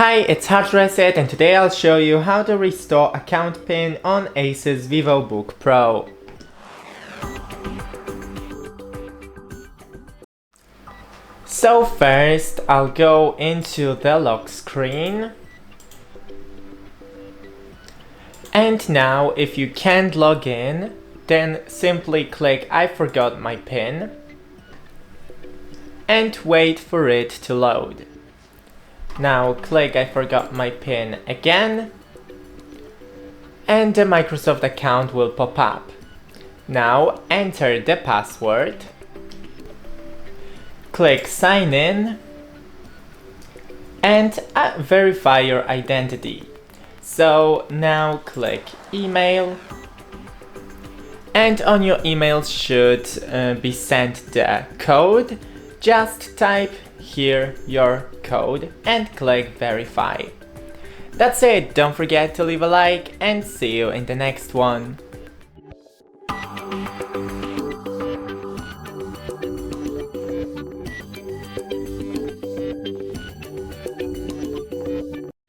Hi, it's HardReset and today I'll show you how to restore account PIN on ASUS VIVOBOOK Pro. So first I'll go into the lock screen. And now if you can't log in, then simply click I forgot my PIN and wait for it to load. Now click I forgot my PIN again and the Microsoft account will pop up. Now enter the password, click sign in and verify your identity. So now click email and on your email should be sent the code. Just type here your code and click verify. That's it, don't forget to leave a like and see you in the next one.